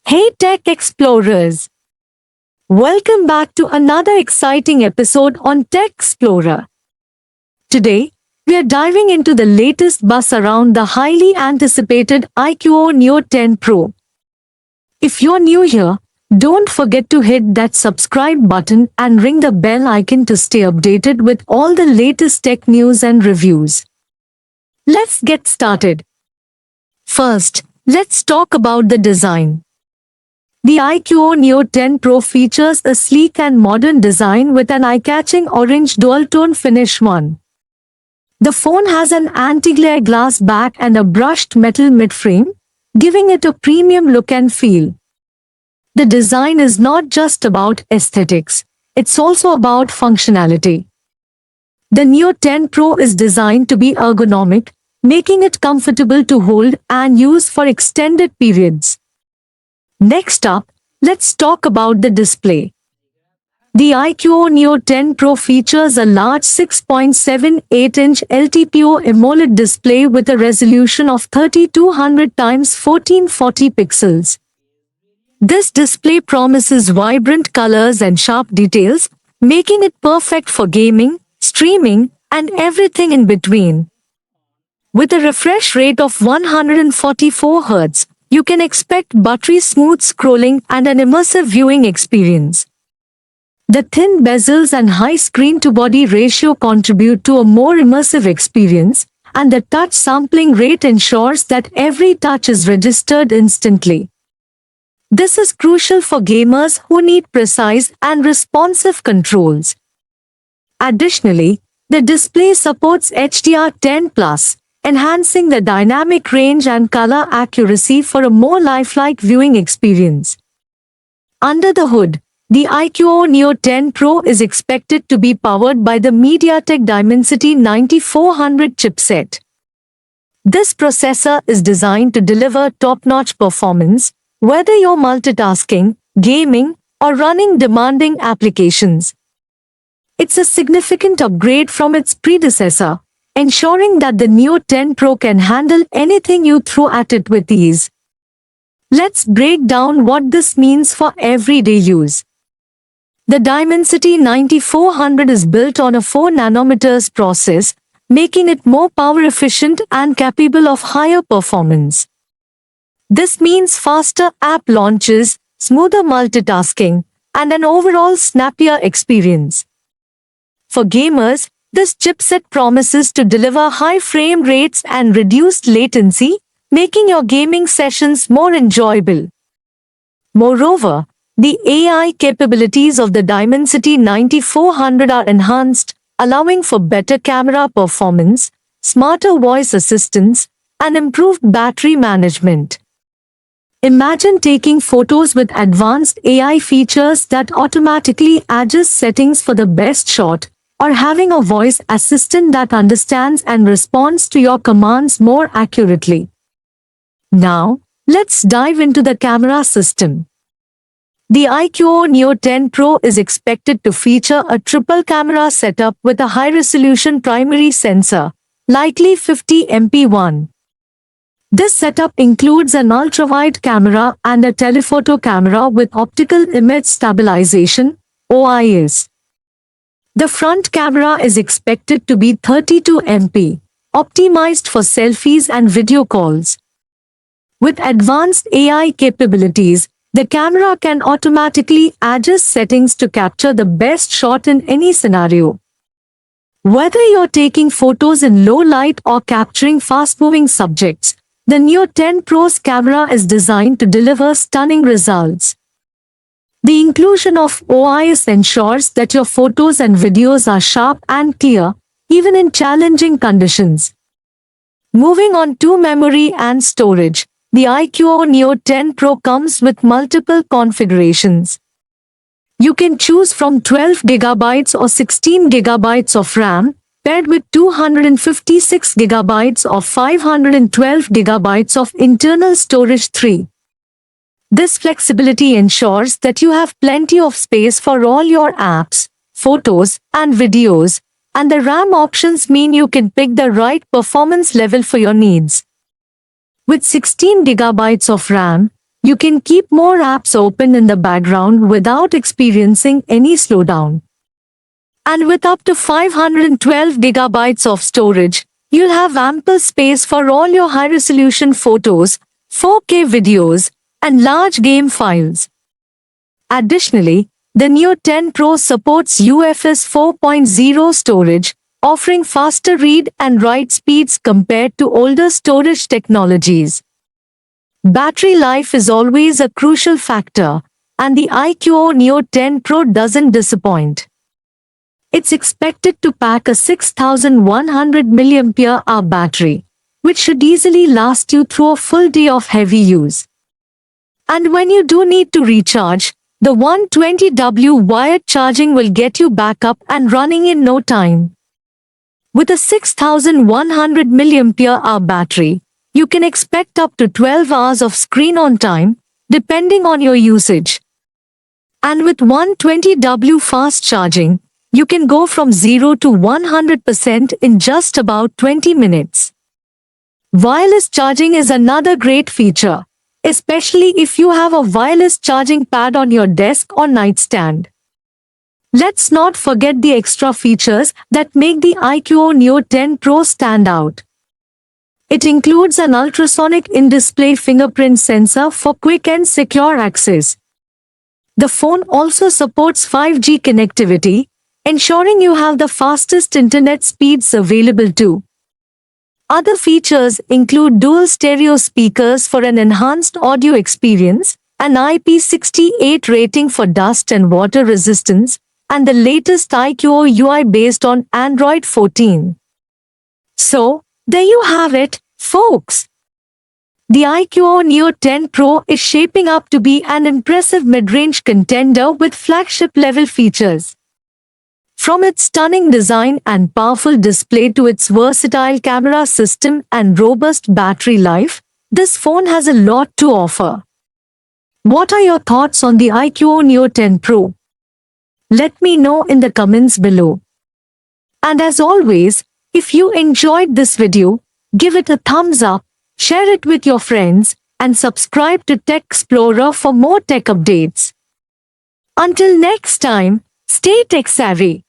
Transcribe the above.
Hey Tech Explorers! Welcome back to another exciting episode on Tech Explorer. Today, we are diving into the latest buzz around the highly anticipated iQOO Neo 10 Pro. If you're new here, don't forget to hit that subscribe button and ring the bell icon to stay updated with all the latest tech news and reviews. Let's get started. First, let's talk about the design. The iQOO Neo 10 Pro features a sleek and modern design with an eye-catching orange dual-tone finish. The phone has an anti-glare glass back and a brushed metal midframe, giving it a premium look and feel. The design is not just about aesthetics, it's also about functionality. The Neo 10 Pro is designed to be ergonomic, making it comfortable to hold and use for extended periods. Next up, let's talk about the display. The iQOO Neo 10 Pro features a large 6.78-inch LTPO AMOLED display with a resolution of 3200 x 1440 pixels. This display promises vibrant colors and sharp details, making it perfect for gaming, streaming, and everything in between. With a refresh rate of 144 Hz, you can expect buttery smooth scrolling and an immersive viewing experience. The thin bezels and high screen-to-body ratio contribute to a more immersive experience, and the touch sampling rate ensures that every touch is registered instantly. This is crucial for gamers who need precise and responsive controls. Additionally, the display supports HDR10+, enhancing the dynamic range and color accuracy for a more lifelike viewing experience. Under the hood, the iQOO Neo 10 Pro is expected to be powered by the MediaTek Dimensity 9400 chipset. This processor is designed to deliver top-notch performance, whether you're multitasking, gaming, or running demanding applications. It's a significant upgrade from its predecessor, ensuring that the Neo 10 Pro can handle anything you throw at it with ease. Let's break down what this means for everyday use. The Dimensity 9400 is built on a 4nm process, making it more power efficient and capable of higher performance. This means faster app launches, smoother multitasking, and an overall snappier experience. For gamers, this chipset promises to deliver high frame rates and reduced latency, making your gaming sessions more enjoyable. Moreover, the AI capabilities of the Dimensity 9400 are enhanced, allowing for better camera performance, smarter voice assistance, and improved battery management. Imagine taking photos with advanced AI features that automatically adjust settings for the best shot, or having a voice assistant that understands and responds to your commands more accurately. Now, let's dive into the camera system. The iQOO Neo 10 Pro is expected to feature a triple camera setup with a high-resolution primary sensor, likely 50MP. This setup includes an ultra-wide camera and a telephoto camera with optical image stabilization, OIS. The front camera is expected to be 32MP, optimized for selfies and video calls. With advanced AI capabilities, the camera can automatically adjust settings to capture the best shot in any scenario. Whether you're taking photos in low light or capturing fast-moving subjects, the Neo 10 Pro's camera is designed to deliver stunning results. The inclusion of OIS ensures that your photos and videos are sharp and clear, even in challenging conditions. Moving on to memory and storage, the iQOO Neo 10 Pro comes with multiple configurations. You can choose from 12GB or 16GB of RAM, paired with 256GB or 512GB of internal storage 3. This flexibility ensures that you have plenty of space for all your apps, photos, and videos, and the RAM options mean you can pick the right performance level for your needs. With 16 GB of RAM, You can keep more apps open in the background without experiencing any slowdown. And with up to 512 gigabytes of storage, you'll have ample space for all your high-resolution photos, 4K videos, and large game files. Additionally, the Neo 10 Pro supports UFS 4.0 storage, offering faster read and write speeds compared to older storage technologies. Battery life is always a crucial factor, and the iQOO Neo 10 Pro doesn't disappoint. It's expected to pack a 6,100 mAh battery, which should easily last you through a full day of heavy use. And when you do need to recharge, the 120W wired charging will get you back up and running in no time. With a 6,100 mAh battery, you can expect up to 12 hours of screen on time, depending on your usage. And with 120W fast charging, you can go from 0 to 100% in just about 20 minutes. Wireless charging is another great feature, especially if you have a wireless charging pad on your desk or nightstand. Let's not forget the extra features that make the iQOO Neo 10 Pro stand out. It includes an ultrasonic in-display fingerprint sensor for quick and secure access. The phone also supports 5G connectivity, ensuring you have the fastest internet speeds available too. Other features include dual stereo speakers for an enhanced audio experience, an IP68 rating for dust and water resistance, and the latest iQOO UI based on Android 14. So, there you have it, folks. The iQOO Neo 10 Pro is shaping up to be an impressive mid-range contender with flagship-level features. From its stunning design and powerful display to its versatile camera system and robust battery life, this phone has a lot to offer. What are your thoughts on the iQOO Neo 10 Pro? Let me know in the comments below. And as always, if you enjoyed this video, give it a thumbs up, share it with your friends, and subscribe to Tech Explorer for more tech updates. Until next time, stay tech savvy.